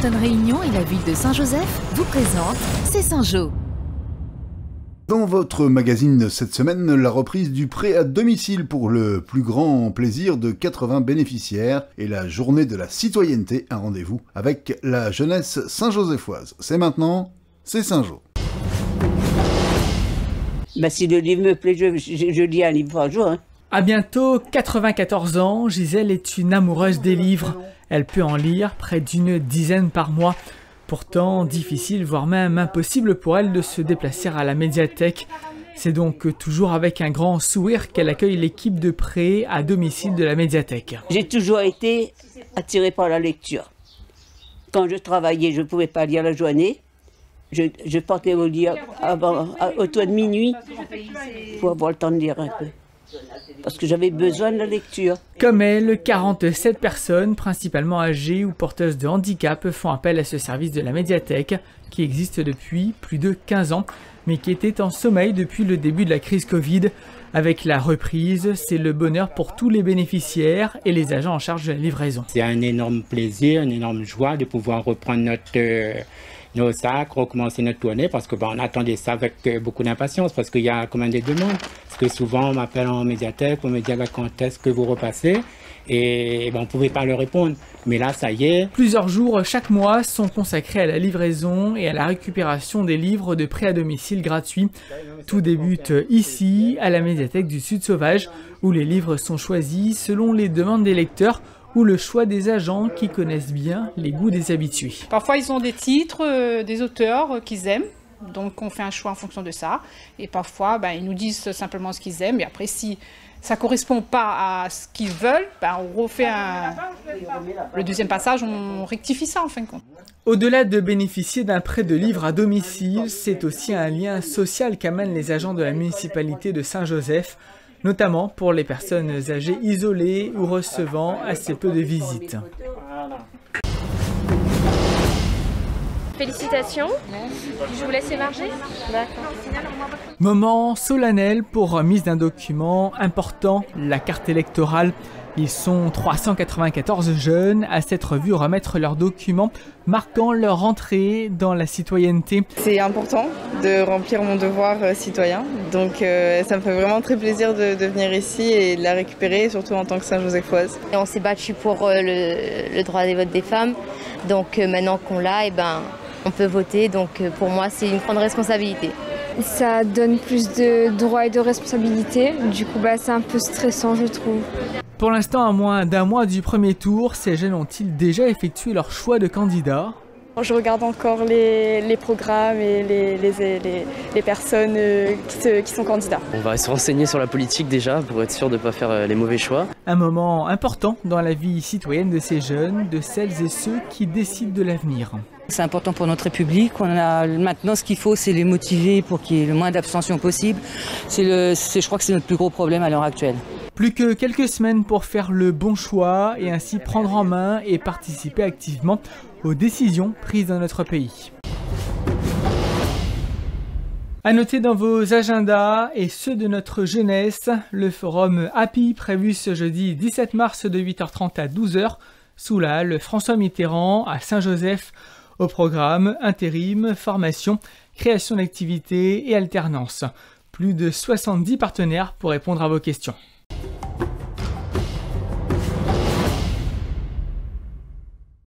Sainte-Réunion et la ville de Saint-Joseph vous présentent C'est Saint-Jo. Dans votre magazine cette semaine, la reprise du prêt à domicile pour le plus grand plaisir de 80 bénéficiaires et la journée de la citoyenneté, un rendez-vous avec la jeunesse saint-josephoise. C'est maintenant, c'est Saint-Jo. Si le livre me plaît, je lis un livre par jour. À bientôt 94 ans, Gisèle est une amoureuse des livres. Elle peut en lire près d'une dizaine par mois. Pourtant, difficile, voire même impossible pour elle de se déplacer à la médiathèque. C'est donc toujours avec un grand sourire qu'elle accueille l'équipe de prêt à domicile de la médiathèque. J'ai toujours été attirée par la lecture. Quand je travaillais, je ne pouvais pas lire la journée. Je partais au lit autour de minuit pour avoir le temps de lire un peu. Parce que j'avais besoin de la lecture. Comme elle, 47 personnes, principalement âgées ou porteuses de handicap, font appel à ce service de la médiathèque, qui existe depuis plus de 15 ans, mais qui était en sommeil depuis le début de la crise Covid. Avec la reprise, c'est le bonheur pour tous les bénéficiaires et les agents en charge de la livraison. C'est un énorme plaisir, une énorme joie de pouvoir reprendre nos sacs, recommencer notre tournée, parce qu'on attendait ça avec beaucoup d'impatience, parce qu'il y a quand même des demandes. Parce que souvent on m'appelle en médiathèque, on me dit quand est-ce que vous repassez, et on ne pouvait pas leur répondre. Mais là, ça y est. Plusieurs jours chaque mois sont consacrés à la livraison et à la récupération des livres de prêt à domicile gratuits. Tout débute ici, à la médiathèque du Sud Sauvage, où les livres sont choisis selon les demandes des lecteurs ou le choix des agents qui connaissent bien les goûts des habitués. Parfois, ils ont des titres, des auteurs qu'ils aiment. Donc, on fait un choix en fonction de ça. Et parfois, ils nous disent simplement ce qu'ils aiment. Et après, si ça ne correspond pas à ce qu'ils veulent, on refait le deuxième passage, on rectifie ça en fin de compte. Au-delà de bénéficier d'un prêt de livres à domicile, c'est aussi un lien social qu'amènent les agents de la municipalité de Saint-Joseph, notamment pour les personnes âgées isolées ou recevant assez peu de visites. Félicitations, je vous laisse émarger. D'accord. Moment solennel pour remise d'un document important, la carte électorale. Ils sont 394 jeunes à s'être vus remettre leurs documents, marquant leur entrée dans la citoyenneté. C'est important de remplir mon devoir citoyen, donc ça me fait vraiment très plaisir de venir ici et de la récupérer, surtout en tant que Saint-Josephoise. On s'est battu pour le droit des votes des femmes, donc maintenant qu'on l'a, on peut voter, donc pour moi c'est une grande responsabilité. Ça donne plus de droits et de responsabilités, du coup c'est un peu stressant je trouve. Pour l'instant, à moins d'un mois du premier tour, ces jeunes ont-ils déjà effectué leur choix de candidat ? Je regarde encore les programmes et les personnes qui sont candidats. On va se renseigner sur la politique déjà pour être sûr de ne pas faire les mauvais choix. Un moment important dans la vie citoyenne de ces jeunes, de celles et ceux qui décident de l'avenir. C'est important pour notre République. Maintenant, ce qu'il faut, c'est les motiver pour qu'il y ait le moins d'abstention possible. Je crois que c'est notre plus gros problème à l'heure actuelle. Plus que quelques semaines pour faire le bon choix et ainsi prendre en main et participer activement aux décisions prises dans notre pays. À noter dans vos agendas et ceux de notre jeunesse, le forum Happy prévu ce jeudi 17 mars de 8h30 à 12h sous la halle François Mitterrand à Saint-Joseph. Au programme, intérim, formation, création d'activités et alternance. Plus de 70 partenaires pour répondre à vos questions.